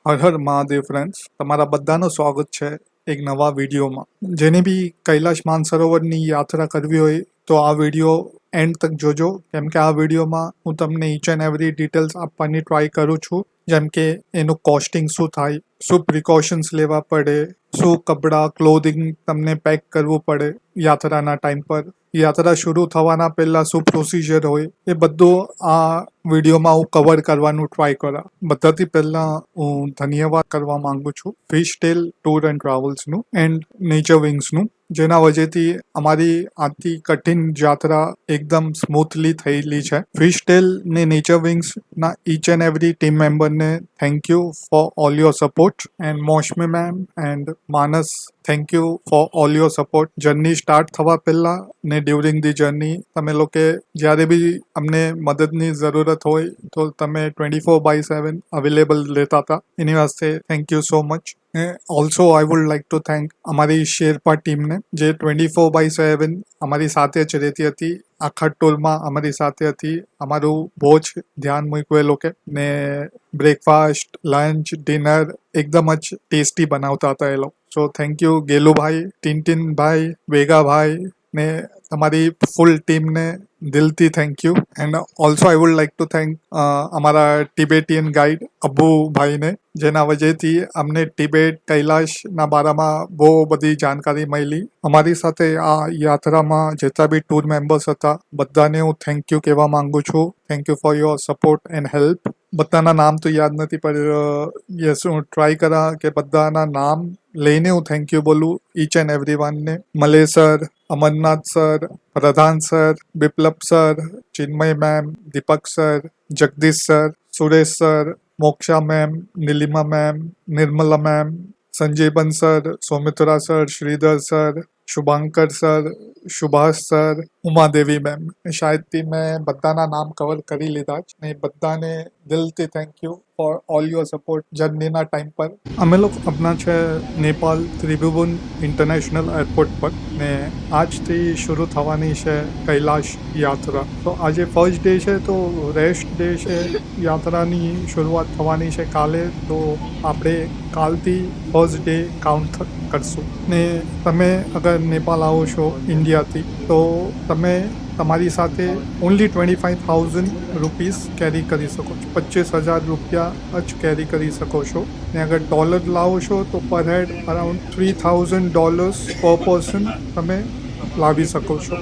Har Har Mahadev friends, તમારા બધાનું સ્વાગત છે એક નવા વિડીયોમાં. જેને બી કૈલાશ માનસરોવરની યાત્રા કરવી હોય તો આ વિડીયો એન્ડ તક જોજો, કેમ કે આ વિડીયોમાં હું તમને ઈચ એન્ડ એવરી ડિટેલ્સ આપવાની ટ્રાય કરું છું. જેમ કે એનું કોસ્ટિંગ શું થાય, શું પ્રિકોશન્સ લેવા પડે, શું કપડાં ક્લોધિંગ તમને પેક કરવું પડે યાત્રાના ટાઈમ પર, યાત્રા શરૂ થવાના પહેલા શું પ્રોસિજર હોય, એ બધું આ વિડીયોમાં હું કવર કરવાનું ટ્રાય કરા. બધાથી પહેલા હું ધન્યવાદ કરવા માંગુ છું ફિશટેલ ટૂર એન્ડ ટ્રાવેલ્સનું એન્ડ નેચર વિંગ્સનું, જેના વજહથી અમારી આથી કઠિન યાત્રા એકદમ સ્મૂથલી થયેલી છે. ફિશટેલ ને નેચર વિંગ્સ ના ઈચ એન્ડ એવરી ટીમ મેમ્બરને thank you for all your support, and Moushmi ma'am and Manas, thank you for all your support. Journey start થવા પહેલા ને ડ્યુરિંગ ધી જર્ની તમે લોકો જ્યારે બી અમને મદદની જરૂરત હોય તો તમે 24/7 અવેલેબલ રહેતા હતા. એની વાસ્તે thank you so much. Also I would like to thank અમારી શેરપા ટીમને, જે 24/7 અમારી સાથે જ રહેતી હતી. આખા ટૂરમાં અમારી સાથે હતી. અમારું બહુ જ ધ્યાન મૂક્યું એ લોકો ને. બ્રેકફાસ્ટ, લંચ, ડિનર એકદમ જ ટેસ્ટી બનાવતા હતા એ લોકો. સો થેન્ક યુ ગેલુભાઈ, ટિનટિનભાઈ, વેગાભાઈ ને તમારી ફૂલ ટીમને દિલથી thank you. And also I would like to thank અમારા ટિબેટિયન ગાઈડ અબ્બુભાઈને, જેના વજહથી અમને ટિબેટ કૈલાશના બારામાં બહુ બધી જાણકારી મળી. અમારી સાથે આ યાત્રામાં જેટલા બી ટૂર મેમ્બર્સ હતા બધાને હું થેન્ક યુ કહેવા માંગુ છું. Thank you for your support and help. બધાના નામ તો યાદ નથી, પણ યસ હું ટ્રાય કરા કે બધાના નામ લઈને હું થેન્ક યુ બોલું ઈચ એન્ડ એવરી વનને. Malesh sir, Amarnath sir, Pradhan sir, Biplab sir, Chinmay ma'am, Deepak sir, Jagdish sir, Suresh sir, Moksha ma'am, Neelima ma'am, Nirmala ma'am, Sanjayban sir, Soumitra sir, Shridhar sir, Shubhankar sir, Subhash sir, Umadevi ma'am. શાયદથી મેં બધાના નામ કવર કરી લીધા જ ને. બધાને દિલથી thank you for all your support જર્નીના ટાઈમ પર. અમે લોકો આપણા છે નેપાલ ત્રિભુવન ઇન્ટરનેશનલ એરપોર્ટ પર ને આજથી શરૂ થવાની છે કૈલાશ યાત્રા. તો આજે ફર્સ્ટ ડે છે તો રેસ્ટ ડે છે. યાત્રાની શરૂઆત થવાની છે કાલે, તો આપણે કાલથી ફર્સ્ટ ડે કાઉન્ટ કરશું. ને તમે અગર નેપાલ આવો છો ઇન્ડિયાથી તો તમે તમારી સાથે ઓનલી 25,000 રૂપીસ કેરી કરી શકો છો. 25,000 રૂપિયા જ કેરી કરી શકો છો. ને અગર ડોલર લાવો છો તો પર હેડ અરાઉન્ડ $3,000 પર પર્સન તમે લાવી શકો છો.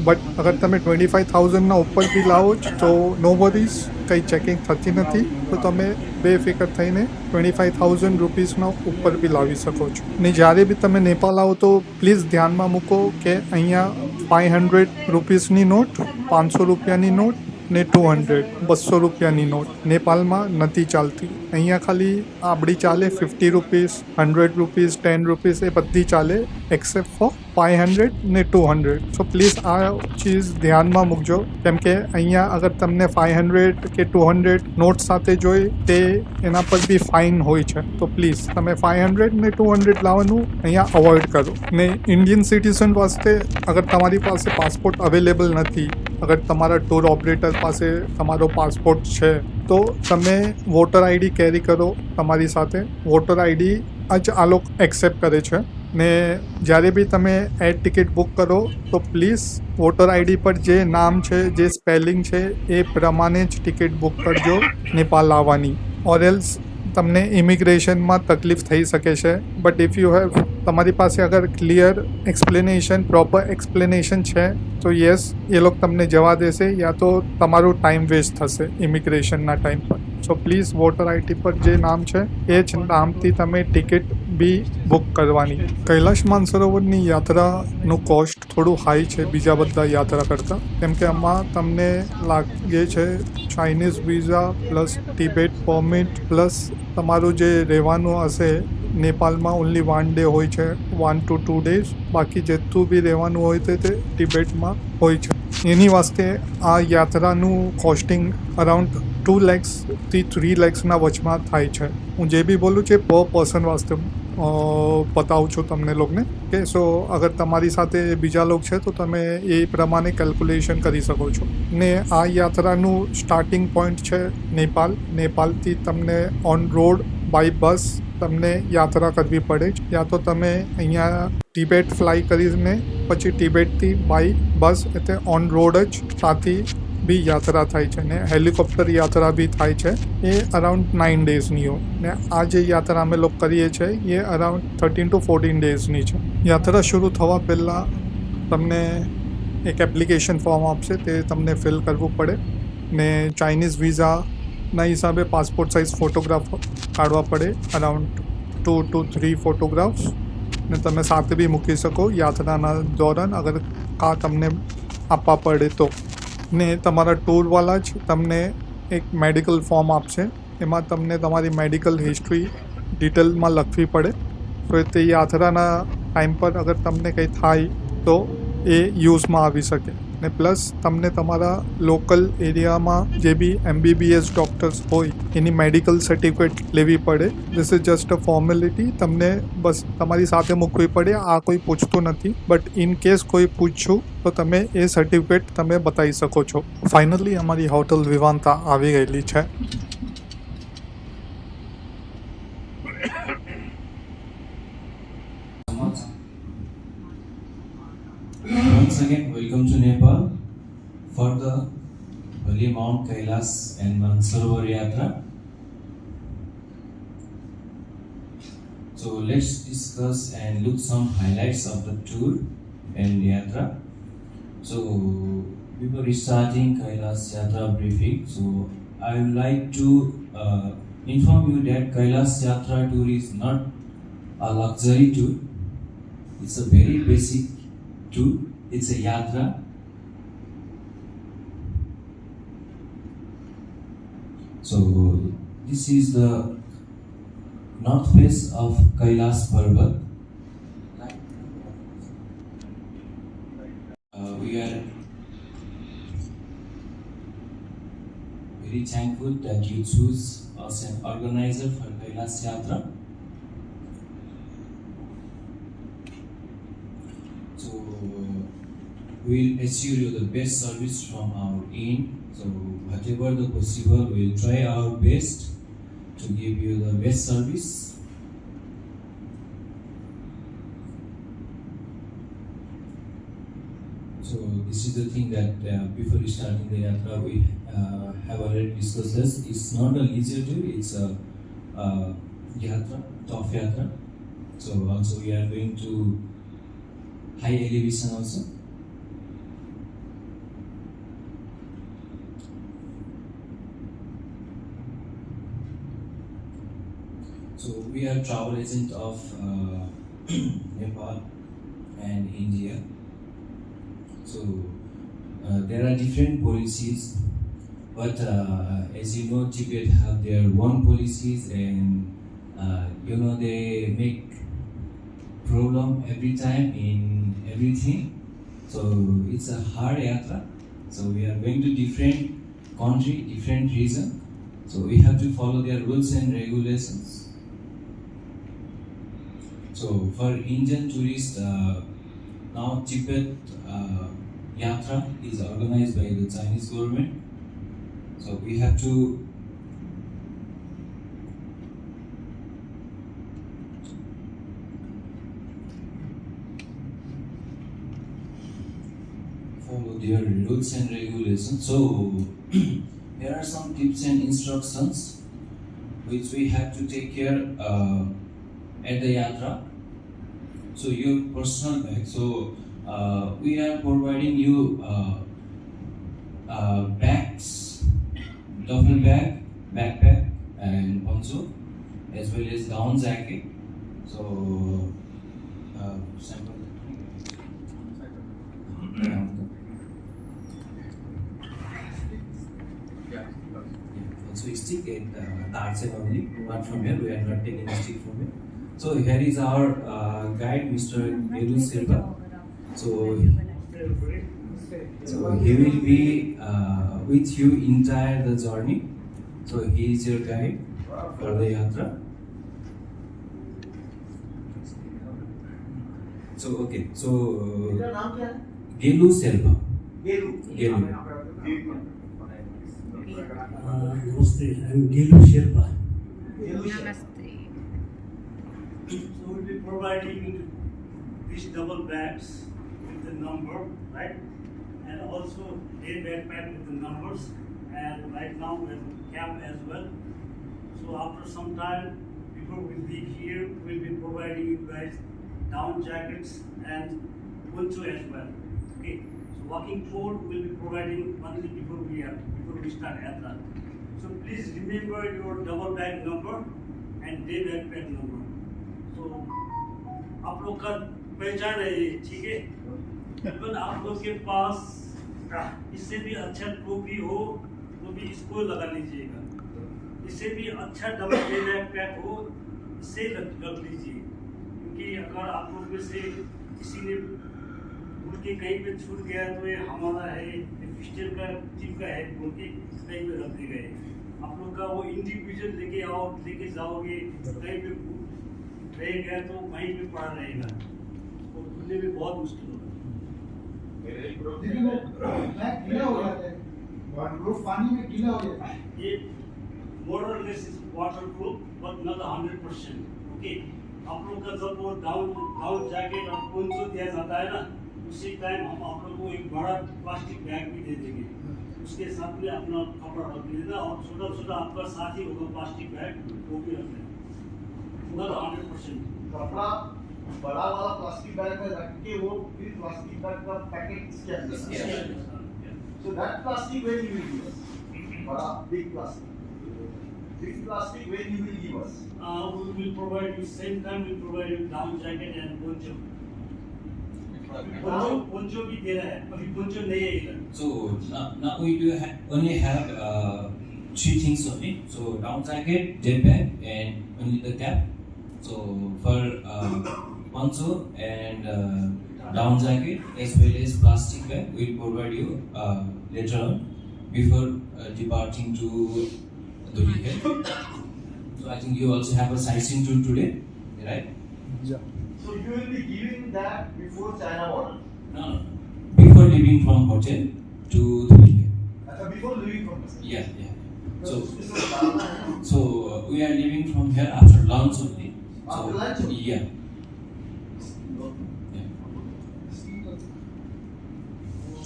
બટ અગર તમે 25,000ના ઉપર બી લાવો છો તો નો વરીઝ, કંઈ ચેકિંગ થતી નથી. તો તમે બેફિકર થઈને 25,000 રૂપીસના ઉપર બી લાવી શકો છો. ને જ્યારે બી તમે નેપાલ આવો તો પ્લીઝ ધ્યાનમાં મૂકો કે અહીંયા 500 રૂપીસની નોટ, 500 રૂપિયાની નોટ ને 200, 200 રૂપિયાની નોટ નેપાલમાં નથી ચાલતી. અહીંયા ખાલી આપણી ચાલે 50 રૂપીસ, 100 રૂપીસ, 10 રૂપીસ, એ બધી ચાલે એક્સેપ્ટ ફોર 500 ને 200. સો પ્લીઝ આ ચીઝ ધ્યાનમાં મૂકજો, કેમ કે અહીંયા અગર તમને 500 કે 200 નોટ સાથે જોઈ તે એના પર બી ફાઇન હોય છે. તો પ્લીઝ તમે 500 ને 200 લાવવાનું અહીંયા અવોઇડ કરો. ને ઇન્ડિયન સિટીઝન વાસ્તે અગર તમારી પાસે પાસપોર્ટ અવેલેબલ નથી, અગર તમારા ટૂર ઓપરેટર પાસે તમારો પાસપોર્ટ છે તો તમે વોટર આઈડી કેરી કરો તમારી સાથે. વોટર આઈડી જ આ લોકો એક્સેપ્ટ કરે છે. ને જ્યારે બી તમે એર ટિકિટ બુક કરો તો પ્લીઝ વોટર આઈડી પર જે નામ છે, જે સ્પેલિંગ છે એ પ્રમાણે જ ટિકિટ બુક કરજો નેપાલ આવવાની. ઓર એલ્સ તમને ઇમિગ્રેશનમાં તકલીફ થઈ શકે છે. બટ ઇફ યુ હેવ, તમારી પાસે અગર ક્લિયર એક્સપ્લેનેશન, પ્રોપર એક્સપ્લેનેશન છે તો યસ, એ લોકો તમને જવા દેશે, યા તો તમારો ટાઈમ વેસ્ટ થશે ઇમિગ્રેશનના ટાઈમ પર. સો પ્લીઝ વોટર આઈડી પર જે નામ છે એ જ નામથી તમે ટિકિટ બી બુક કરવાની. કૈલાશ માનસરોવરની યાત્રાનું કોસ્ટ થોડું હાઈ છે બીજા બધા યાત્રા કરતાં, કેમ કે આમાં તમને લાગે છે Chinese visa plus Tibet permit plus તમારું જે રહેવાનું હશે. નેપાલમાં ઓનલી 1 ડે હોય છે, 1 to 2 days. બાકી જેટલું બી રહેવાનું હોય તે ટિબેટમાં હોય છે. એની વાસ્તે આ યાત્રાનું કોસ્ટિંગ અરાઉન્ડ 2 lakhsથી 3 lakhsના વચમાં થાય છે. હું જે બી બોલું છે પર પર્સન વાસ્તે બતાવું છું તમને લોકોને કે સો અગર તમારી સાથે બીજા લોકો છે તો તમે એ પ્રમાણે કેલ્ક્યુલેશન કરી શકો છો. ને આ યાત્રાનું સ્ટાર્ટિંગ પોઈન્ટ છે નેપાલ. નેપાલથી તમને ઓન રોડ બાય બસ તમને યાત્રા કરવી પડે છે, યા તો તમે અહીંયા ટિબેટ ફ્લાય કરીને પછી ટિબેટથી બાય બસ એટલે ઓન રોડ જ ત્યાંથી બી યાત્રા થાય છે ને હેલિકોપ્ટર યાત્રા બી થાય છે. એ અરાઉન્ડ 9 ડેઝની હોય ને આ જે યાત્રા અમે લોકો કરીએ છીએ એ અરાઉન્ડ 13 to 14 ડેઝની છે. યાત્રા શરૂ થવા પહેલાં તમને એક એપ્લિકેશન ફોર્મ આપશે, તે તમને ફિલ કરવું પડે ને ચાઇનીઝ વિઝાના હિસાબે પાસપોર્ટ સાઇઝ ફોટોગ્રાફ કાઢવા પડે, અરાઉન્ડ 2 to 3 ફોટોગ્રાફ્સ ને તમે સાથે બી મૂકી શકો યાત્રાના દોરાન અગર કા તમને આપવા પડે તો. ને તમારા ટૂરવાલા જ તમને એક મેડિકલ ફોર્મ આપશે, એમાં તમને તમારી મેડિકલ હિસ્ટ્રી ડિટેલમાં લખવી પડે. તો તે યાત્રાના ટાઈમ પર અગર તમને કંઈ થાય તો એ યુઝમાં આવી શકે. ને પ્લસ તમને તમારા લોકલ એરિયામાં જે બી MBBS ડૉક્ટર્સ હોય એની મેડિકલ સર્ટિફિકેટ લેવી પડે. This is just a formality, તમને બસ તમારી સાથે મૂકવી પડે. આ કોઈ પૂછતું નથી, બટ ઇન કેસ કોઈ પૂછશું તો તમે એ સર્ટિફિકેટ તમે બતાવી શકો છો. ફાઇનલી અમારી હોટલ વિવાંતા આવી ગયેલી છે. Once again, welcome to Nepal for the holy Mount Kailash and Mansarovar Yatra. So let's discuss and look some highlights of the tour and Yatra. So before starting Kailash Yatra briefing, so I would like to inform you that Kailash Yatra tour is not a luxury tour. It's a very basic tour. It's a yatra. So this is the north face of Kailash Parvat. We are very thankful that you choose us an organizer for Kailash Yatra. So we'll assure you the best service from our end. So whatever the possible, we'll try our best to give you the best service. So this is the thing that before starting the yatra, we have already discussed this. It's not a leisure tour, it's a yatra, top yatra. So also we are going to high elevation also. So we are travel agent of Nepal and India. So there are different policies, but as you know, Tibet have their own policies, and they make problem every time in everything. So it's a hard yatra. So we are going to different country, different region. So we have to follow their rules and regulations. So for Indian tourists, now Tibet Yatra is organized by the Chinese government. So we have to follow their rules and regulations. So there are some tips and instructions which we have to take care at the yatra. So your personal bag. So we are providing you bags, duffel bag, backpack, and poncho, as well as down jacket. So sample. So stick at Daxit only, not from here. We are not taking a stick from here. So here is our guide, Mr. Kailash Sherpa. So he will be with you entire the journey. So he is your guide for the yatra. So okay, so Kailash Sherpa. Namaste, I am Kailash Sherpa. Namaste. So we'll be providing these double bags with the number, right? And also a backpack with the numbers. And right now we have a cap as well. So after some time, before we leave here, we'll be providing you guys down jackets and poncho as well. Okay. So walking food will be providing only before we start yatra. So please remember your double bag number and day backpack number. So आप लोग का पहचान है ये, ठीक है? Even आप लोग के पास इससे भी अच्छा टोपी हो तो भी इसको लगा लीजिएगा, इससे भी अच्छा डबल डे बैकपैक हो इससे रख लीजिए, क्योंकि अगर आप लोग में से किसी ने बोल के कहीं पे छूट गया तो ये हमारा है, फिस्टल का टिप का है बोल के कहीं पे रख दे गए। आप लोग का वो इंडिविजुअल लेके जाओगे कहीं पे रह गया तो वहीं पे पड़ा रहेगा, तो ढूंढने में बहुत मुश्किल होगा। गीला हो जाता है, वाटरप्रूफ पानी में गीला हो जाता है। ये more or less is waterproof but not 100%. Okay, आप लोग का जब वो डाउन जैकेट और पोंचो दिया जाता है ना, उसी टाइम हम आप लोग को एक बड़ा प्लास्टिक बैग भी दे देंगे, उसके साथ में अपना कपड़ा रख लेना और छोटा आपका साथ ही होगा प्लास्टिक बैग, वो भी रख लेना, not 100%। कपड़ा बड़ा वाला प्लास्टिक बैग में रख के वो फिर प्लास्टिक बैग का पैकेट इसके अंदर, so that plastic when you will give us, बड़ा big plastic when you will give us, we will provide you same time, we provide you down jacket and poncho भी दे रहा है, अभी poncho नहीं है इधर। So now we do only have three things only. So down jacket, jet bag, and only the cap. So for poncho and down jacket as well as plastic bag, we will provide you later on before departing to Dulike. So I think you also have a sightseeing tour today, right? Yeah. so you will be giving that before China border, No. Before leaving from hotel to Dulike. before leaving from the city. Yeah. So So we are leaving from here after lunch only. After So, lunch only? Yeah.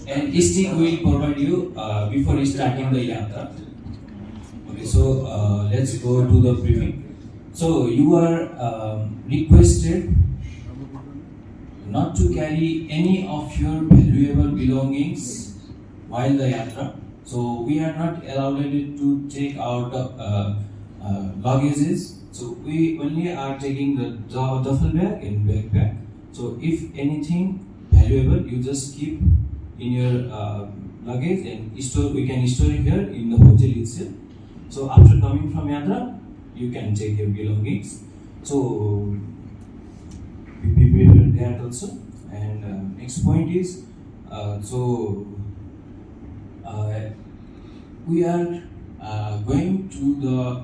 And stick will provide you before starting the yatra. Okay, so let's go to the briefing. So you are requested not to carry any of your valuable belongings while the yatra. So we are not allowed to take out luggages. So we only are taking the duffel bag and backpack. So if anything valuable, you just keep in your luggage and store. We can store it here in the hotel itself. So after coming from yatra, you can take your belongings. So we prepared that also. And next point is we are going to the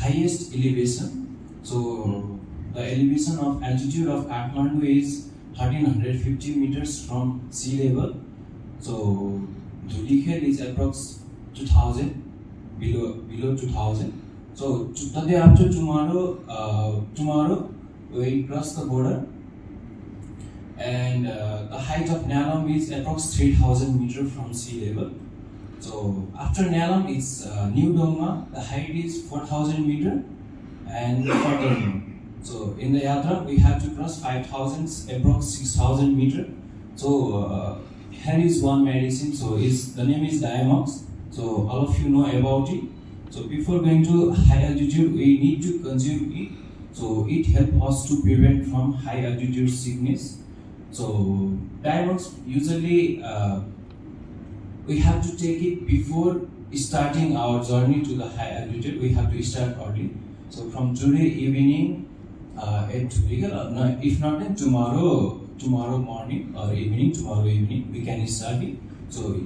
highest elevation. So the elevation of altitude of Kathmandu is 1350 meters from sea level. So Dulike is approx 2000, below 2000. So the day after tomorrow we cross the border, and the height of Nalam is approx 3000 meters from sea level. So after Nalam it's New Dongma, the height is 4000 meters and further more. So in the yatra we have to cross 5000, approx 6000 meters. So here is one medicine. So the name is Diamox. So all of you know about it. So before going to high altitude, we need to consume it. So it helps us to prevent from high altitude sickness. So Diamox usually we have to take it before starting our journey to the high altitude. We have to start early. So from today evening at if not then tomorrow morning or tomorrow evening we can start it. So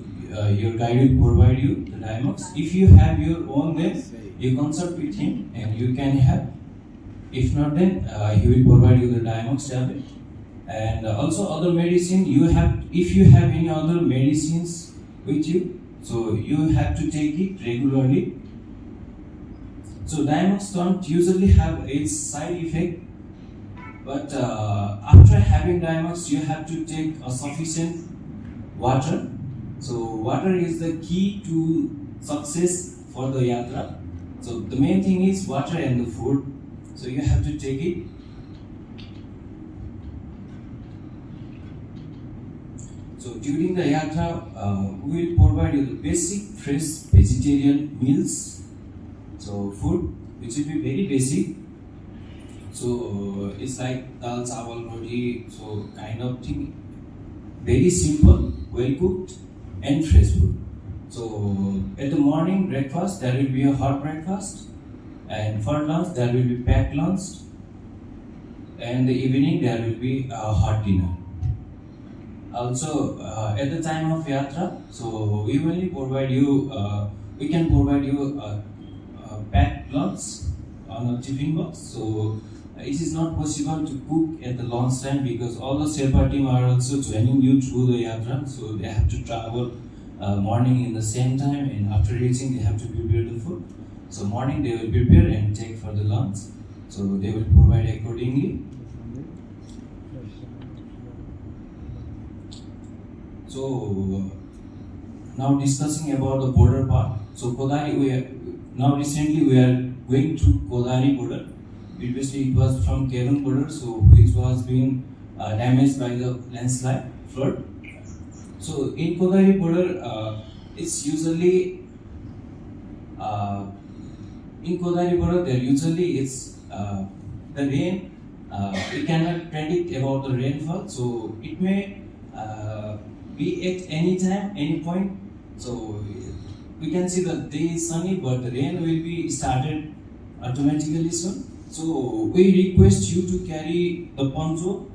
your guide will provide you the Diamox. If you have your own, then you consult with him and you can have. If not, then he will provide you the Diamox tablet. And also other medicine you have. If you have any other medicines with you, so you have to take it regularly. So diamonds don't usually have its side effect, but after having diamonds, you have to take a sufficient water. So water is the key to success for the yatra. So the main thing is water and the food. So you have to take it. So during the yatra, we will provide you the basic fresh vegetarian meals. So food, which will be very basic. So it's like dal, chawal, roti, so kind of thing. Very simple, well cooked, and fresh food. So at the morning breakfast, there will be a hot breakfast, and for lunch there will be packed lunch, and the evening there will be a hot dinner. Also, at the time of yatra, so we will provide you. We can provide you a packed lunch on a tiffin box. So it is not possible to cook at the lunch time because all the Sherpa team are also joining you through the yatra. So they have to travel morning in the same time, and after reaching they have to prepare the food. So morning they will prepare and take for the lunch. So they will provide accordingly. So now discussing about the border part. So Kodari, recently we are going through Kodari border. Previously it was from Kerala border, so which was being damaged by the landslide flood. So in Kodari border, it's usually in Kodari border there usually it's the rain. We cannot predict about the rainfall, so it may be at any time, any point. So we can see that day is sunny, but the rain will be started automatically soon. So we request you to carry the poncho,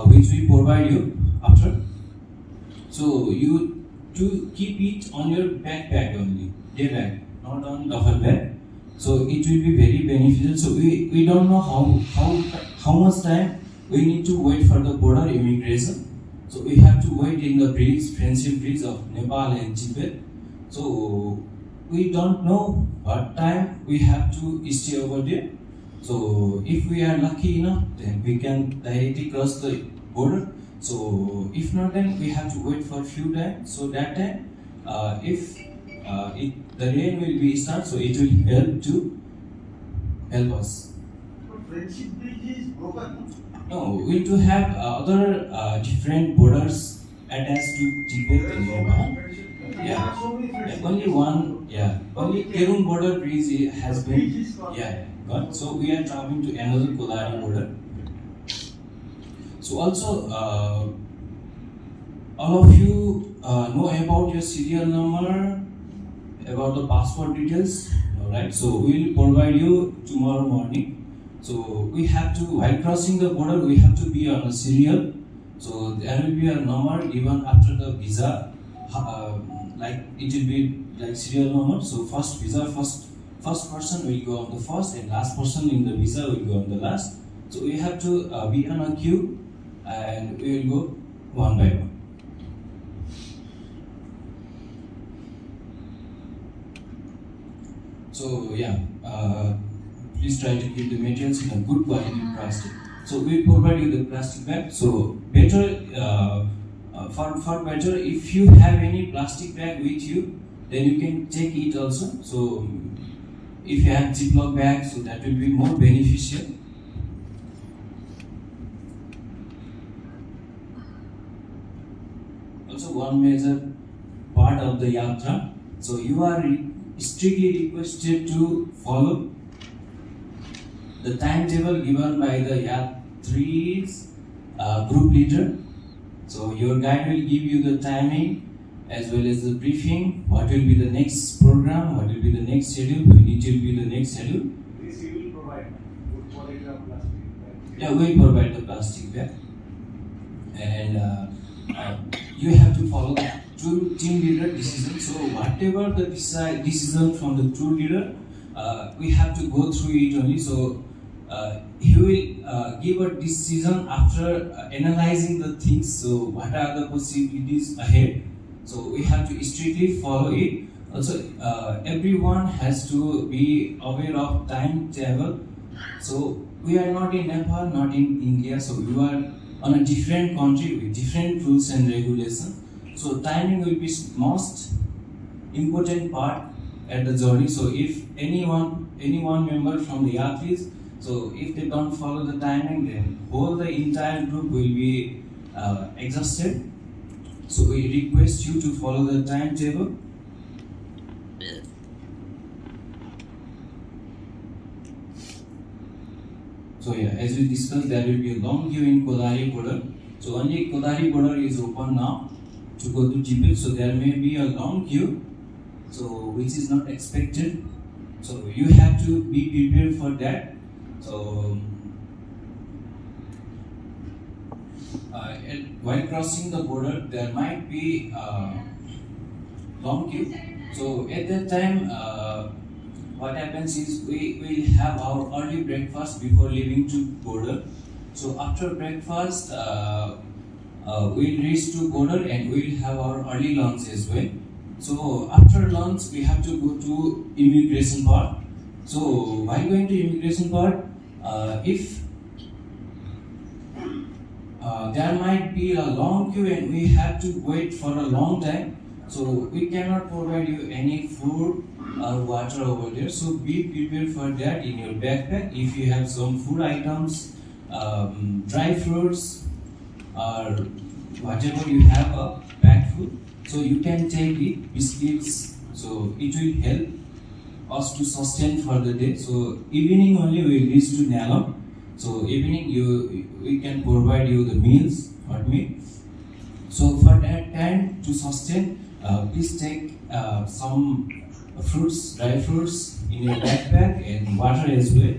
which we provide you after. So you to keep it on your backpack only, day bag, not on duffel bag. So it will be very beneficial. So we don't know how much time we need to wait for the border immigration. So we have to wait in the bridge, friendship bridge of Nepal and Tibet. So we don't know what time we have to stay over there. So if we are lucky enough, then we can directly cross the border. So if not, then we have to wait for a few times. So that time, if the rain will be start, so it will help us. But friendship bridge is broken. No, we do have other different borders attached to Tibet and Nepal. Yeah. So many friendship Only one, yeah. Only Kerun border bridge has been, got. So we are traveling to another Kodari border. So also, all of you know about your serial number, about the passport details, alright? So we will provide you tomorrow morning. So we have to, while crossing the border, we have to be on a serial. So there will be a number given after the visa, like it will be like serial number. So first visa, first person will go on the first, and last person in the visa will go on the last. So we have to be on a queue, and we will go one by one. So yeah, please try to keep the materials in a good quality plastic. So we provide you the plastic bag. So better, for better, if you have any plastic bag with you, then you can take it also. So if you have Ziploc bag, so that will be more beneficial. Also one major part of the yatra. So you are strictly requested to follow the timetable given by the yatri's group leader. So your guide will give you the timing as well as the briefing, what will be the next program, what will be the next schedule, when it will be the next schedule. This you will provide good quality of plastic bag. Yeah, we will provide the plastic bag. And you have to follow the true team leader decision. So whatever the decision from the true leader, we have to go through it only. So he will give a decision after analyzing the things. So what are the possibilities ahead? So we have to strictly follow it. Also, everyone has to be aware of timetable. So we are not in Nepal, not in India. So we are on a different country with different rules and regulations. So timing will be most important part at the journey. So if any one member from the yatris, so if they don't follow the timing, then whole the entire group will be exhausted. So we request you to follow the timetable. So yeah, as we discussed, there will be a long queue in Kodari border. So only Kodari border is open now to go to Tibet. So there may be a long queue, so which is not expected. So you have to be prepared for that. So while crossing the border, there might be long queue. So at that time, what happens is we will have our early breakfast before leaving to border. So after breakfast, we'll reach to border and we'll have our early lunch as well. So after lunch, we have to go to immigration part. So while going to immigration part, if there might be a long queue and we have to wait for a long time, so we cannot provide you any food or water over there. So be prepared for that in your backpack. If you have some food items, dry fruits, or whatever you have a packed food, so you can take it, biscuits. So it will help us to sustain for the day. So evening only we will reach to Nalom. So evening we can provide you the meals, hot meal. So for that time to sustain, please take some fruits, dry fruits in your backpack and water as well.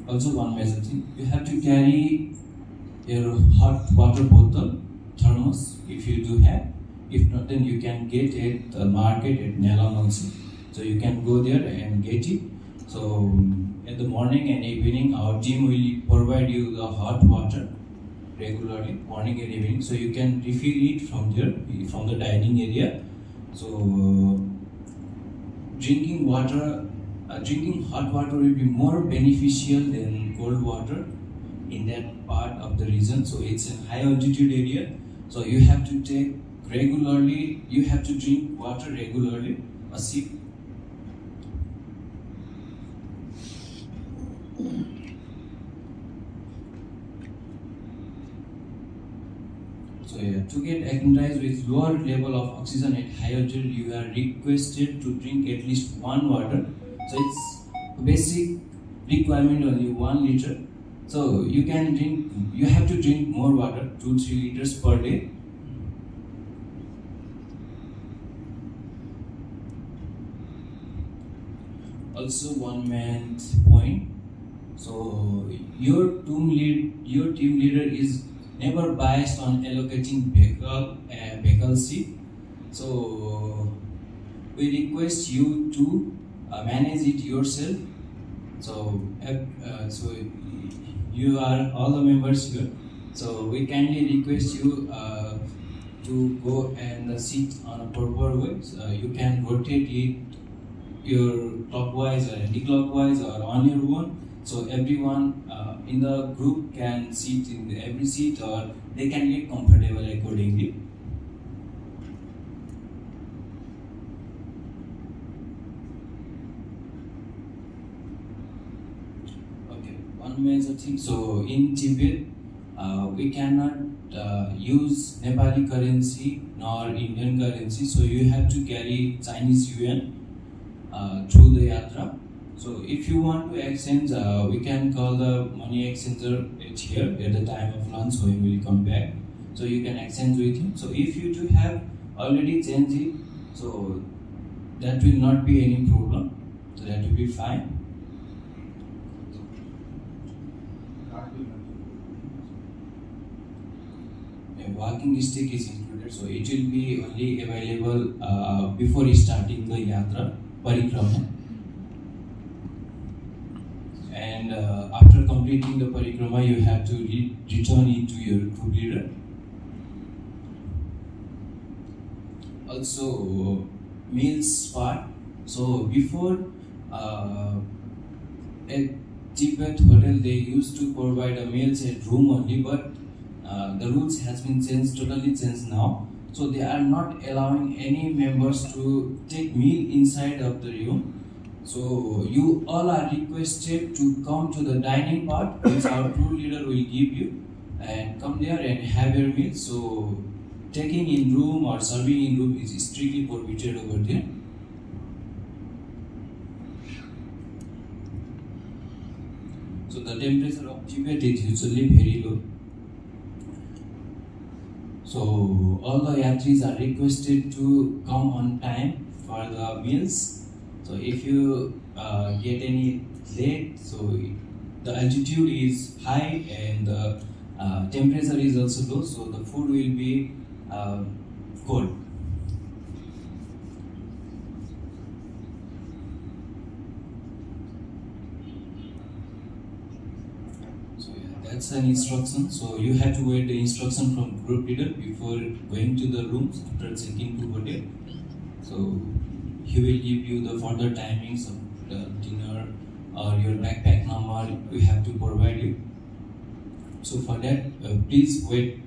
Also one major thing, you have to carry your hot water bottle, thermos, if you do have. If not, then you can get at the market at Nalon also. So you can go there and get it. So in the morning and evening, our team will provide you the hot water regularly, morning and evening. So you can refill it from there, from the dining area. So drinking hot water will be more beneficial than cold water in that part of the region. So it's a high altitude area. So you have to take regularly, you have to drink water regularly, a sip. So yeah, to get acclimatized with lower level of oxygen at high altitude, you are requested to drink at least 1 water. So it's basic requirement only 1 liter. So you have to drink more water, 2-3 liters per day. Also one main point. So your team leader is never biased on allocating vehicle seat. So we request you to manage it yourself. So you are all the members here. So we kindly request you to go and sit on a proper way. So you can rotate it your clockwise or anti-clockwise or on your own. So everyone in the group can sit in every seat or they can get comfortable accordingly. Okay, one major thing. So in Tibet, we cannot use Nepali currency nor Indian currency. So you have to carry Chinese yuan through the yatra. So if you want to exchange, we can call the money exchanger at here at the time of lunch when we come back. So you can exchange with him. So if you do have already changed it, so that will not be any problem. So that will be fine. A walking stick is included, so it will be only available before starting the yatra parikrama. And and after completing the parikrama, you have to return it to your group leader. Also, meals part. So before at Tibet hotel, they used to provide a meals at room only, but the rules has been changed, totally changed now. So they are not allowing any members to take meal inside of the room. So you all are requested to come to the dining part, which our group leader will give you, and come there and have your meal. So taking in room or serving in room is strictly prohibited over there. So the temperature of Tibet is usually very low. So all the yatris are requested to come on time for the meals. So if you get any late, so the altitude is high and the temperature is also low, so the food will be cold. So yeah, that's an instruction. So you have to wait the instruction from group leader before going to the rooms after checking to hotel. So he will give you the further timings of the dinner or your backpack number we have to provide you. So for that, please wait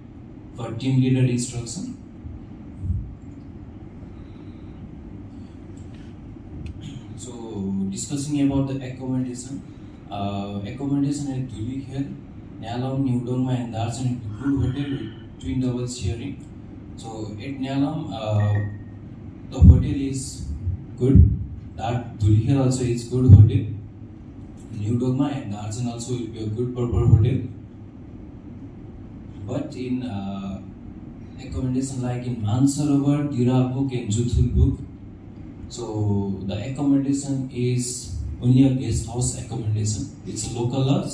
for team leader instruction. So discussing about the accommodation. Accommodation at Dulikhel, Nyalong, Newdongma and Darsan good hotel with twin double sharing. So at Nyalong, the hotel is good. That Dulikhel also is good hotel. Newdongma and Darsan also will be a good proper hotel. But in accommodation like in Mansarovar, Dirabuk and Juthulbuk, so the accommodation is only a guest house accommodation. It's a local lodge.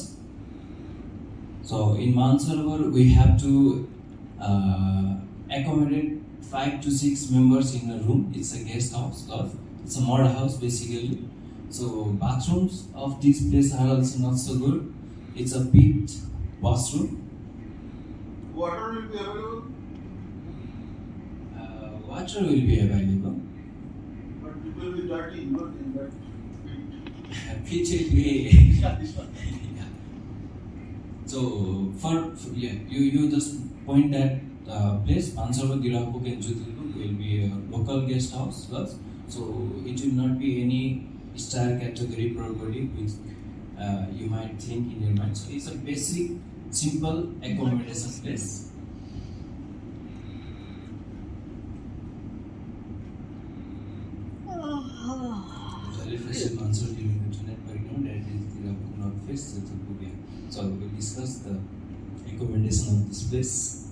So in Mansarovar, we have to accommodate 5 to 6 members in a room. It's a guest house lodge. It's a mud house basically. So bathrooms of this place are also not so good. It's a pit washroom. Water will be available, Water will be available. but it will be dirty, not in that Pit will be. yeah, this one. Yeah. So for you just point that place Mansarovar, Dirapuk and Juthulbuk will be a local guest house lodge. So it will not be any star category property which you might think in your mind. So it's a basic, simple accommodation place. Mansarovar during the tonight parikrama, that is Dirapuk North Face, Juthulbuk. So we will discuss the accommodation of this place.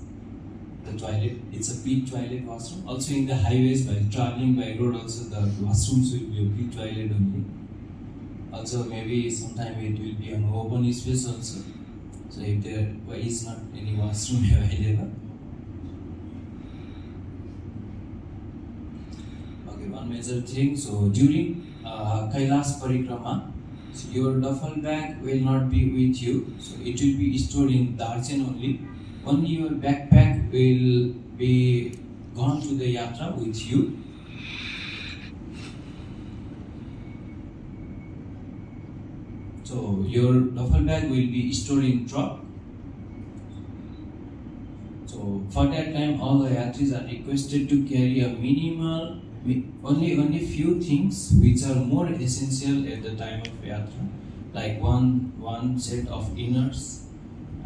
The toilet, it's a big toilet washroom. Also in the highways, while traveling by road, also the washrooms will be a big toilet only. Also maybe sometime it will be an open space also. So if there is not any washroom available. Okay, one major thing. So during Kailash parikrama, so your duffel bag will not be with you. So it will be stored in Daxit only. Only your backpack will be gone to the yatra with you. So your duffel bag will be stored in truck. So for that time, all the yatris are requested to carry a minimal, only few things which are more essential at the time of yatra, like one set of inners.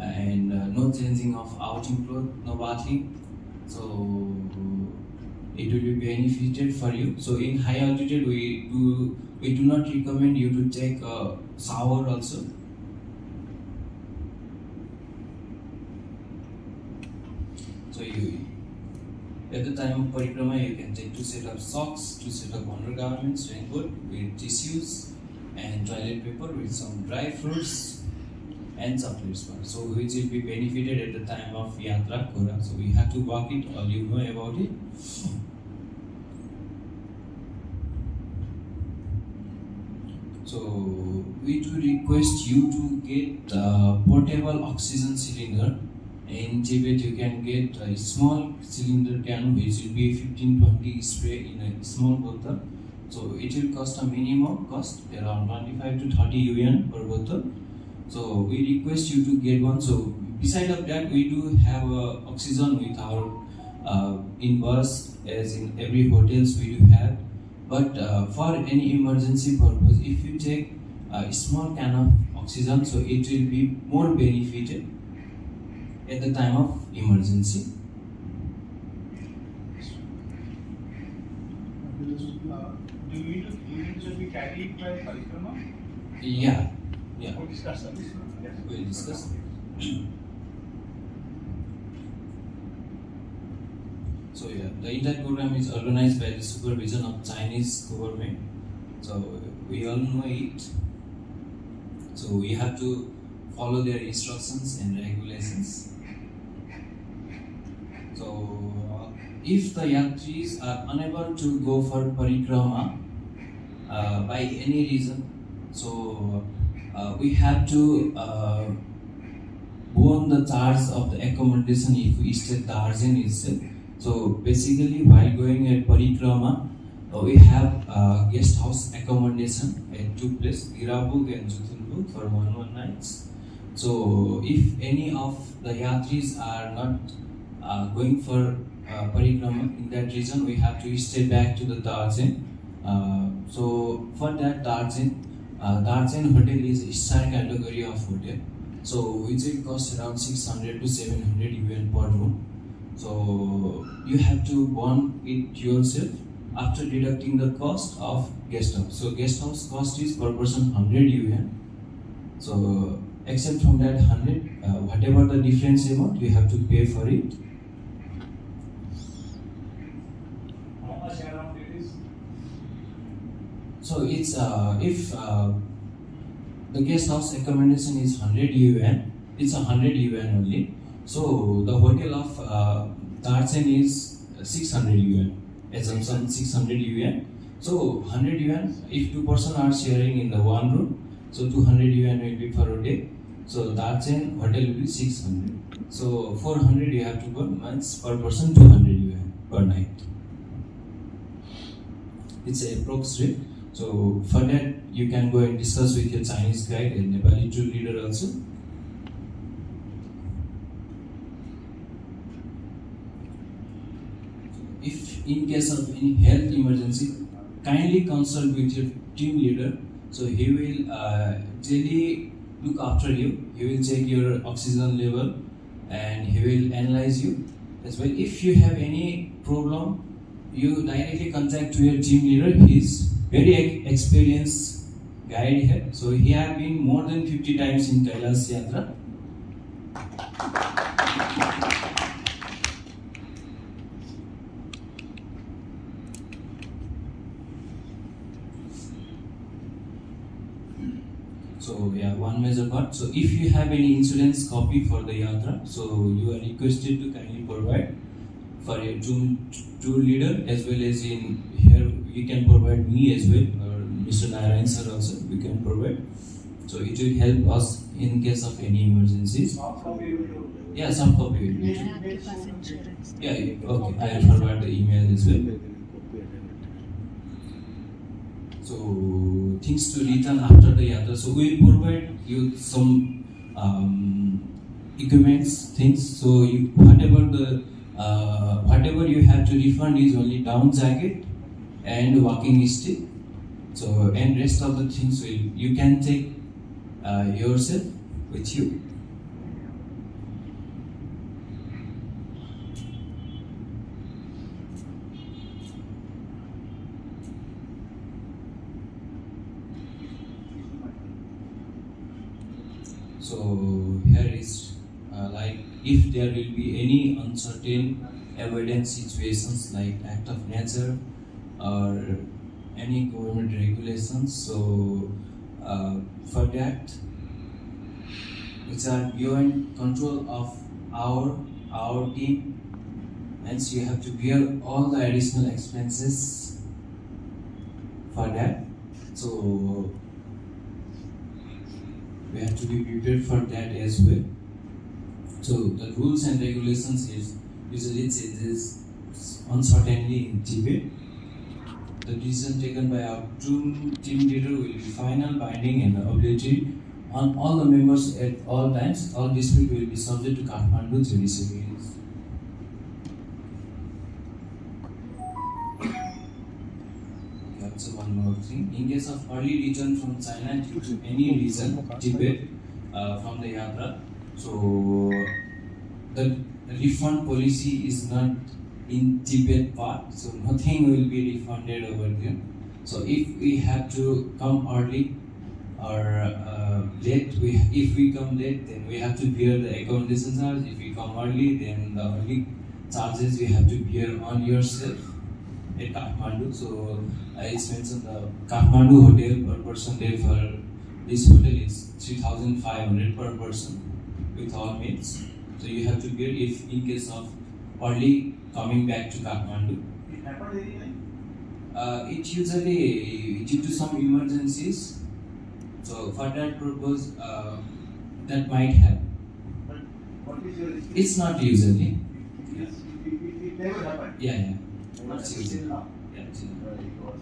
And no changing of outing clothes, no bathing. So it will be benefited for you. So in high altitude, we do not recommend you to take a shower also. So you, at the time of parikrama, you can take 2 set of socks, 2 set of undergarments, raincoat with tissues and toilet paper with some dry fruits and chocolates bar. So which will be benefited at the time of yatra kora. So we have to walk it, all you know about it. So we do request you to get portable oxygen cylinder. In Tibet you can get a small cylinder can which will be 15-20 spray in a small bottle. So it will cost a minimum cost around 25 to 30 yuan per bottle. So we request you to get one. So beside of that we do have oxygen with our in bus as in every hotels we do have. But for any emergency purpose, if you take a small can of oxygen, so it will be more benefited at the time of emergency. Do you need to be carried by parikrama? Yeah. We'll discuss that. Yes. We'll discuss. So the entire program is organized by the supervision of Chinese government. So we all know it. So we have to follow their instructions and regulations. So if the yatris are unable to go for parikrama by any reason, so we have to own the charge of the accommodation if we stay at Daxit itself. So basically while going at parikrama, we have guest house accommodation at two places, Girabuk and Jutulbuk for 1 nights. So if any of the yatris are not going for parikrama in that region, we have to stay back to the Daxit. So for that Daxit hotel is star category of hotel. So which will cost around 600 to 700 yuan per room. So you have to bond it yourself after deducting the cost of guest house. So guest house cost is per person 100 yuan. So except from that 100, whatever the difference amount, you have to pay for it. How much around it is? So it's if the guest house accommodation is 100 yuan, it's 100 yuan only. So the hotel of Daxit is 600 yuan. Assumption 600 yuan. So 100 yuan, if 2 persons are sharing in the one room, so 200 yuan will be per day. So Daxit hotel will be 600. So 400 you have to go months per person 200 yuan per night. It's a approx rate. So for that you can go and discuss with your Chinese guide and Nepali tour leader also. If in case of any health emergency, kindly consult with your team leader. So he will daily look after you. He will check your oxygen level and he will analyze you as well. If you have any problem, you directly contact to your team leader. He is very experienced guide here. So he has been more than 50 times in Kailash Yatra. So one major part. So if you have any insurance copy for the yatra, so you are requested to kindly provide for your tour leader as well as in here we can provide me as well or Mr. Narayan sir also we can provide. So it will help us in case of any emergencies. Soft copy will do. Yeah, some copy will be. Yeah, okay. I will forward the email as well. So things to return after the yatra. So we will provide you some equipments, things. So you, whatever you have to refund is only down jacket and walking stick. So and rest of the things you can take yourself with you. So here is like if there will be any uncertain avoidance situations like act of nature or any government regulations. So for that, which are beyond control of our team, and so you have to bear all the additional expenses for that. So we have to be prepared for that as well. So the rules and regulations is usually changes uncertainly in Tibet. The decision taken by our team leader will be final, binding and obligatory on all the members at all times. All dispute will be subject to Kathmandu judiciary. So one more thing, in case of early return from China due to any reason, Tibet, from the yatra, so the refund policy is not in Tibet part, so nothing will be refunded over there. So if we have to come early or late, if we come late, then we have to bear the accommodation charge. If we come early, then the early charges we have to bear on yourself at Kathmandu. So it's mentioned the Kathmandu hotel per person day for this hotel is 3,500 per person with all meals. So you have to bear if in case of early coming back to Kathmandu. It happened anytime? It usually due to some emergencies. So for that purpose, that might happen. But what is your experience? It's not usually. It never happened. Yeah. Not Not till usually. now. Yeah, till now. It was.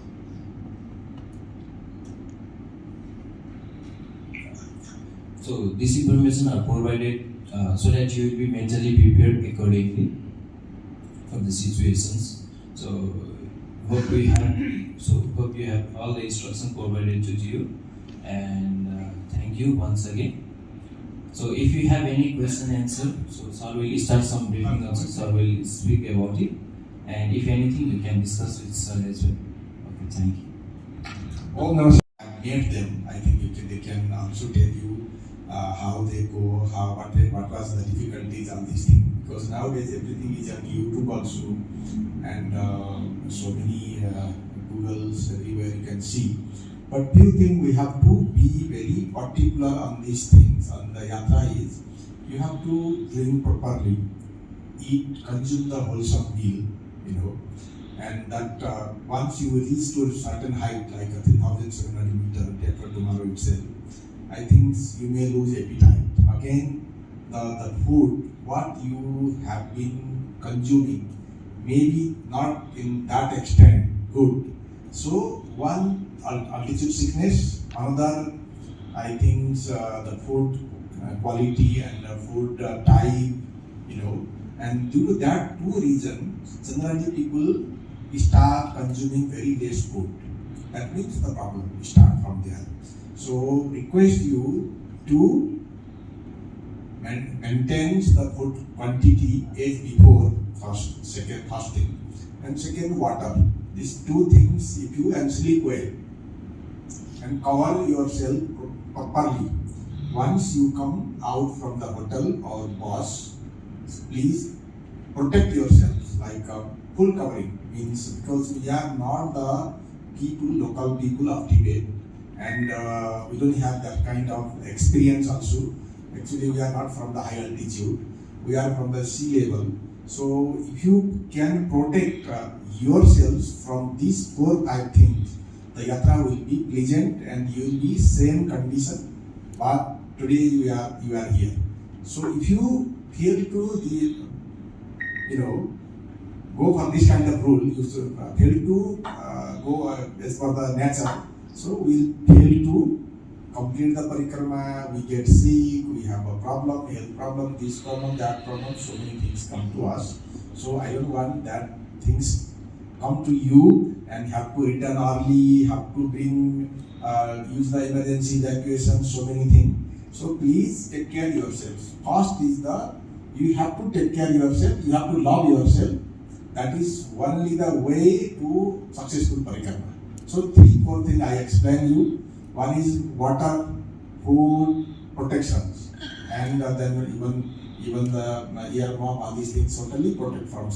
So this information are provided so that you will be mentally prepared accordingly for the situations. So hope you have all the instruction provided to you, and thank you once again. So if you have any question answer, so sir will start some briefing also. Sir will speak about it, and if anything you can discuss with sir as well. Okay, thank you. All nurses have met them. I think they can also tell you how they go, what was the difficulties on this thing. Because nowadays everything is on YouTube also, and so many Googles everywhere you can see. But few things we have to be very particular on these things. On the yatra is you have to drink properly, consume the wholesome meal, and that once you reach to a certain height, like a 3,700 meter, after tomorrow itself, I think you may lose appetite. Again, the food, what you have been consuming, maybe not in that extent good. So one, altitude sickness, another, I think the food quality and the food type, and due to that two reasons, generally people start consuming very less food. That means the problem start from there. So request you to maintain the food quantity as before second fasting, and second water. These two things, if you and sleep well and cover yourself properly. Once you come out from the hotel or bus, please protect yourselves like a full covering, means because we are not the local people of Tibet, and we don't have that kind of experience also. Actually, we are not from the high altitude, we are from the sea level. So if you can protect yourselves from these 4-5 things, the yatra will be pleasant and you will be same condition. But today you are here. So if you fail to go for this kind of rule, you should fail to go as per the nature. So we'll fail to complete the parikrama, we get sick, we have a problem, health problem, this problem, that problem, so many things come to us. So I don't want that things come to you and have to return early, have to bring, use the emergency evacuation, so many things. So please take care of yourselves. First is you have to take care of yourself, you have to love yourself. That is only the way to successful parikrama. So 3-4 things I explain you. One is water, food, protections, and then even the ear mop, all these things totally protect from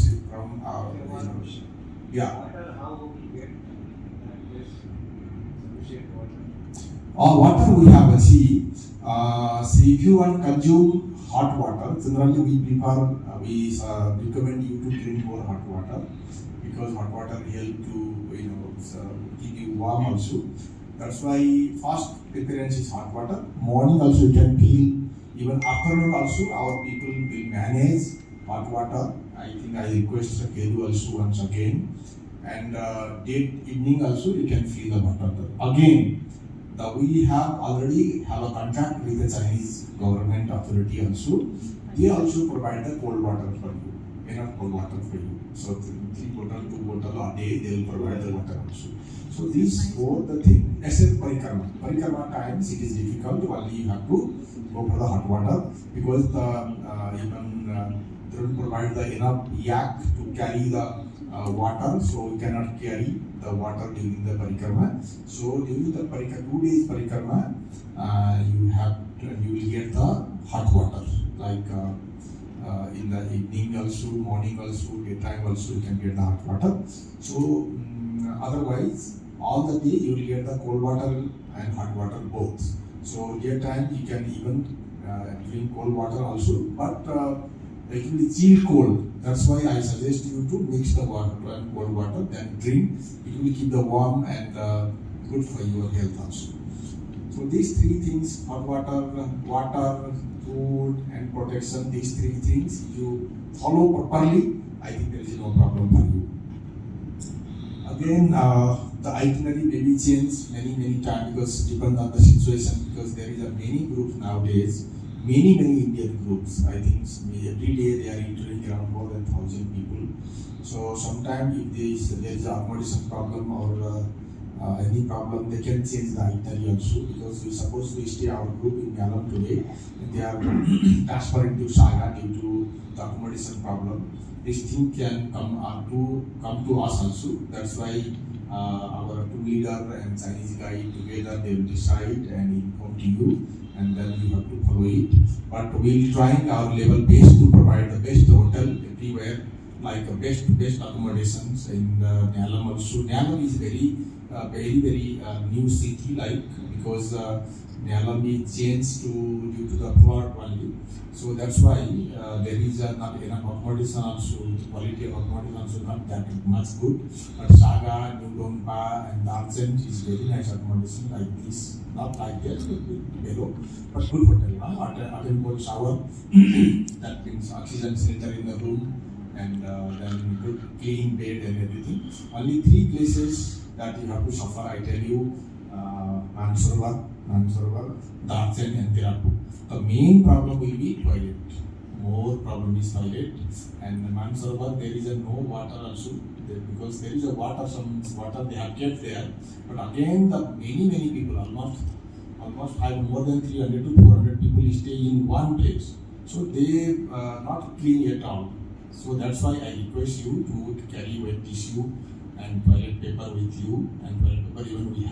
our yeah. Water, how we get sufficient water? Water we have see if you want to consume hot water, generally we recommend you to drink more hot water, because hot water help to keep you warm also. That's why first preference is hot water. Morning also you can feel, even afternoon also our people will manage hot water. I think I request Kedu also once again. And evening also you can feel the hot water. Again, we already have a contract with the Chinese government authority also. They also provide the cold water for you, enough cold water for you. So 3 bottle, 2 bottle a day, they will provide the water also. So these both the thing, except parikrama. Parikrama times it is difficult. Only you have to go for the hot water because they don't provide the enough yak to carry the water, so you cannot carry the water during the parikrama. So during the 2 days parikrama, you will get the hot water, like in the evening also, morning also, daytime also you can get the hot water. So otherwise all the day you will get the cold water and hot water both. So daytime you can even drink cold water also, but it will be chill cold. That's why I suggest you to mix the water and cold water, then drink. It will keep the warm and good for your health also. So these 3 things, hot water, food and protection, these 3 things you follow properly, I think there is no problem for you. Again, the itinerary may be changed many times because depends on the situation, because there is a many groups nowadays, many Indian groups. I think every day they are entering around more than 1,000 people. So sometimes if there is a accommodation problem or any problem, they can change the itinerary also, because we supposed to stay our group in Nyalam today, and they are transferring to Saga due to the accommodation problem. This thing can come to us also. That's why our tour leader and Chinese guide together, they will decide and inform to you, and then you have to follow it. But we'll trying our level best to provide the best hotel everywhere, like best accommodations in Nyalam also. Nyalam is very new city, like, because Nyalam is changed due to the flood only. So that's why there is not enough accommodation also. The quality of accommodation also not that much good. But Saga, New Dongpa and Daxit is very nice accommodation like this. Not like that, but below. But good hotel. Attend shower. That means oxygen cylinder in the room, and then good clean bed and everything. Only 3 places that you have to suffer, I tell you: Manasarovar, Daxit and Tirapu. The main problem will be toilet. More problem is toilet. And Manasarovar, there is no water also, because there is some water they have kept there. But again, the many people, almost more than 300 to 400 people stay in one place. So they not clean at all. So that's why I request you to carry wet tissue and toilet paper with you, and toilet paper even we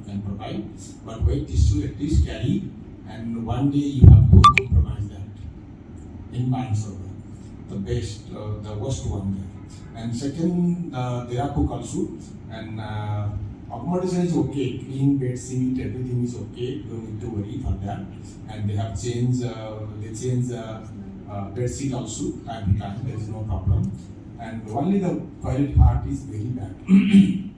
can provide, but wet tissue at least carry, and one day you have to compromise that in Manasarovar, the worst one there. And second, Therapuk also, and accommodation is okay, clean bed sheet, everything is okay, don't need to worry for that. And they have changed bed sheet also time to time, there is no problem. And only the toilet part is very bad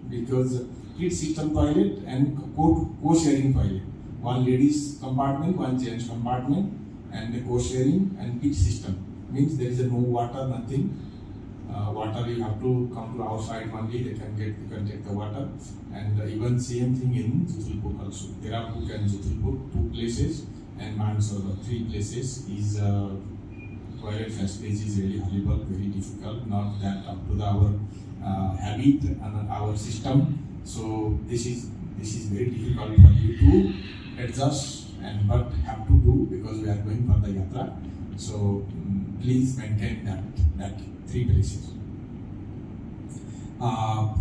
because kid system toilet and co-sharing toilet. One ladies compartment, one gents compartment, and the co-sharing and kid system. Means there is no water, nothing. Water you have to come to outside only, you can take the water. And even same thing in Jutulpuk also. Therapuk and Jutulpuk, 2 places, and Manasarovar, 3 places is toilet facilities is really horrible, very difficult, not that up to our habit and our system. So this is very difficult for you to adjust, but have to do because we are going for the yatra. So please maintain that 3 places.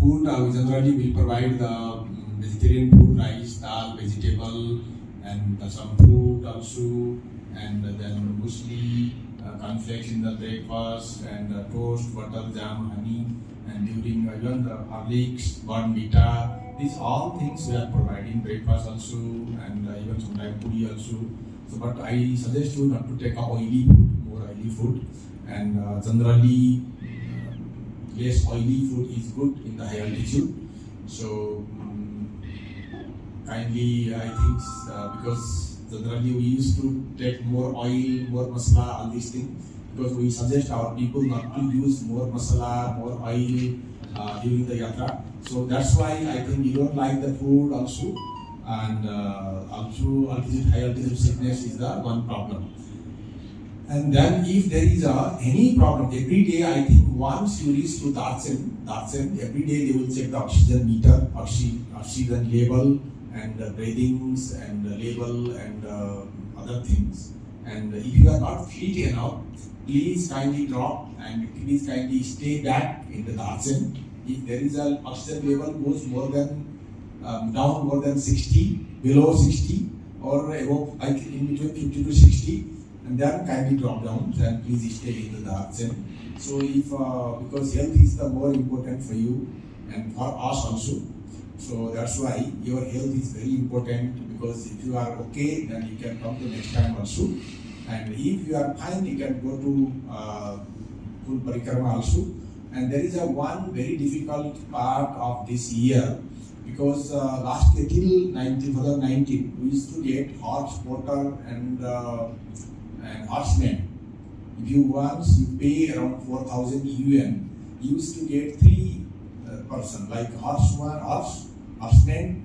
Food, we generally will provide the vegetarian food, rice, dal, vegetable, and some fruit also, and then muesli, cornflakes in the breakfast, and toast, butter, jam, honey, and during even the Horlicks, Bonvita, these all things we are providing, breakfast also, and even sometimes puri also. So, but I suggest you not to take more oily food, and generally less oily food is good in the high altitude. So kindly, I think, because generally we used to take more oil, more masala, all these things, because we suggest our people not to use more masala, more oil during the yatra. So that's why I think you don't like the food also, and also high altitude sickness is the one problem. And then if there is any problem, every day I think once you reach to Daxit, every day they will check the oxygen meter, oxygen level, and breathings and label and other things. And if you are not fit enough, please kindly drop and please kindly stay back in the Daxit. If there is an oxygen level goes more than down more than 60, below 60, or above, like in between 50 to 60, and then kindly drop down and please stay in the Daxit. So if because health is the more important for you and for us also. So that's why your health is very important, because if you are okay, then you can come to next time also. And if you are fine, you can go to full parikrama also. And there is one very difficult part of this year, because last year till 2019, we used to get horse porter and horsemen. If you once you pay around 4,000 yuan, you used to get 3 person like horseman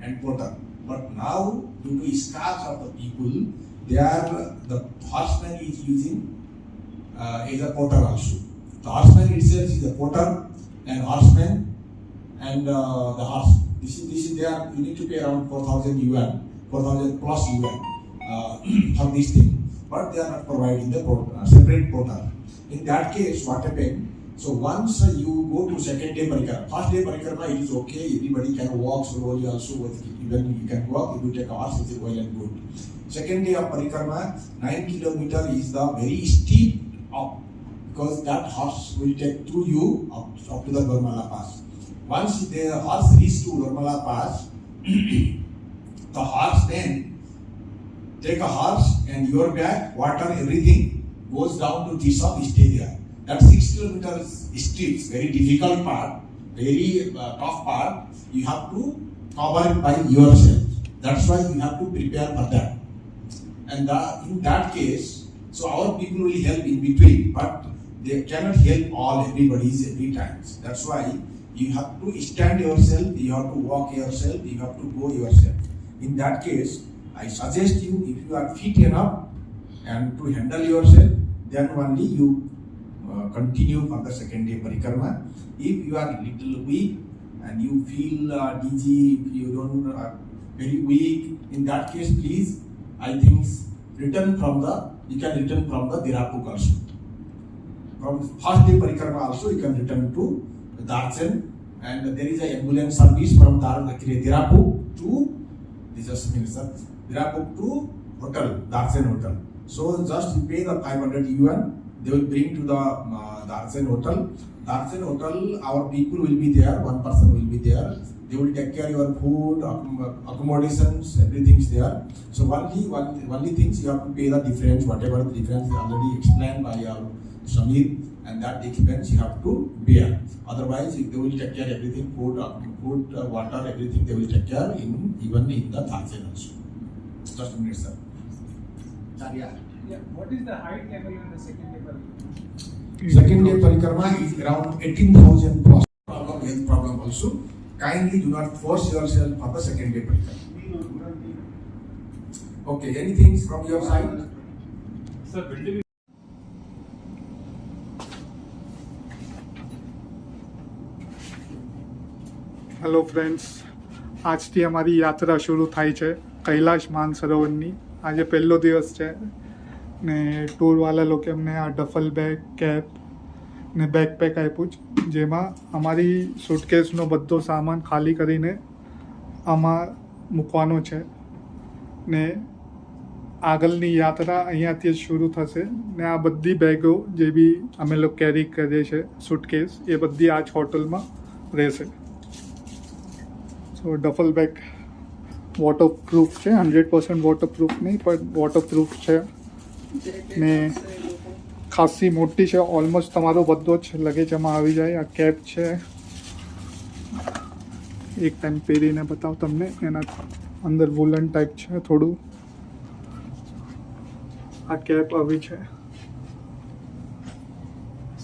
and porter. But now, due to scarce of the people, the horseman is using as a porter also. The horseman itself is a porter and horseman and the horse. This is there. You need to pay around 4,000 yuan, 4,000 plus yuan for this thing. But they are not providing the separate porter. In that case, what happened? So once you go to second day parikrama, first day parikrama it is okay, everybody can walk slowly also, even you can walk, if you take a horse it is well and good. Second day of parikrama, 9 kilometer is the very steep up, because that horse will take through you up to the Dormala Pass. Once the horse reaches to Dormala Pass, the horse then take a horse and your bag, water, everything goes down to Tisa, stay there. That 6 kilometers steep, very difficult part, very tough part, you have to cover it by yourself. That's why you have to prepare for that. And in that case, so our people will help in between, but they cannot help everybody's every time. That's why you have to stand yourself, you have to walk yourself, you have to go yourself. In that case, I suggest you, if you are fit enough and to handle yourself, then only you continue for the second day parikrama. If you are little weak and you feel dizzy, if you don't very weak, in that case, please, I think you can return from the Dirapuk also. From first day parikrama also, you can return to Daxit, and there is an ambulance service from Dirapuk to Dirapuk to hotel, Daxit hotel. So just you pay the 500 yuan. They will bring to the Daxit hotel. Daxit hotel, our people will be there, one person will be there. They will take care of your food, accommodations, everything's there. So only things you have to pay the difference, whatever the difference is already explained by our Samir, and that expense you have to bear. Otherwise, they will take care of everything, food, water, everything they will take care even in the Daxit also. Just a minute, sir. Yeah, what is the height level in the second day parikrama? Second day parikrama is around 18,000 plus. Health problem also. Kindly do not force yourself for the second day parikrama. Okay, anything from your side? Sir, will there be hello friends, આજથી અમારી યાત્રા શરૂ થાય છે કૈલાશ માનસરોવરની. આજે પહેલો દિવસ છે ને ટૂરવાળા લોકો અમને આ ડફલ બેગ, કેપ ને બેકપેક આપ્યું છે, જેમાં અમારી સુટકેસનો બધો સામાન ખાલી કરીને આમાં મૂકવાનો છે ને આગળની યાત્રા અહીંયાથી જ શરૂ થશે. ને આ બધી બેગો જે બી અમે લોકો કેરી કરીએ છીએ, સુટકેસ, એ બધી આ જ હોટલમાં રહેશે. સો ડફલ બેગ વોટરપ્રૂફ છે, 100% વોટરપ્રૂફ નહીં પણ વોટરપ્રૂફ છે ને ખાસી મોટી છે. ઓલમોસ્ટ તમારો બધો જ લગેજ એમાં આવી જાય. આ કેપ છે, એક ટાઈમ પહેરીને બતાવું તમને. એના અંદર વુલન ટાઈપ છે થોડું. આ કેપ આવી છે,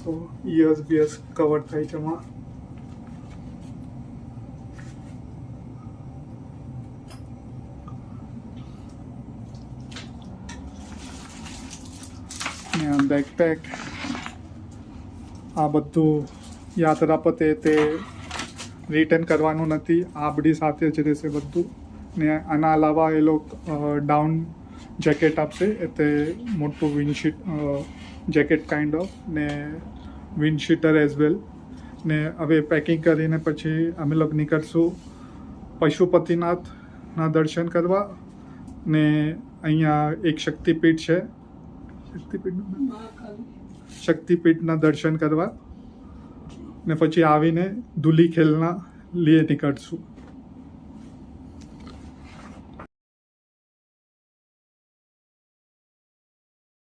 સો ઇયર્સ બીયર્સ કવર થાય છે એમાં. બેકપેક, આ બધું યાત્રા પતે તે રિટર્ન કરવાનું નથી, આપણી સાથે જ રહેશે બધું. ને આના અલાવા એ લોકો ડાઉન જેકેટ આપશે, એટલે મોટું વિન્ડશીટ જેકેટ કાઇન્ડ ઓફ, ને વિન્ડશીટર એઝ વેલ. ને હવે પેકિંગ કરીને પછી અમે લોકો નીકળશું પશુપતિનાથના દર્શન કરવા. ને અહીંયા એક શક્તિપીઠ છે, શક્તિપીઠના દર્શન કરવા. ને પછી આવીને ધૂલીખેલના લીએ નીકળશું.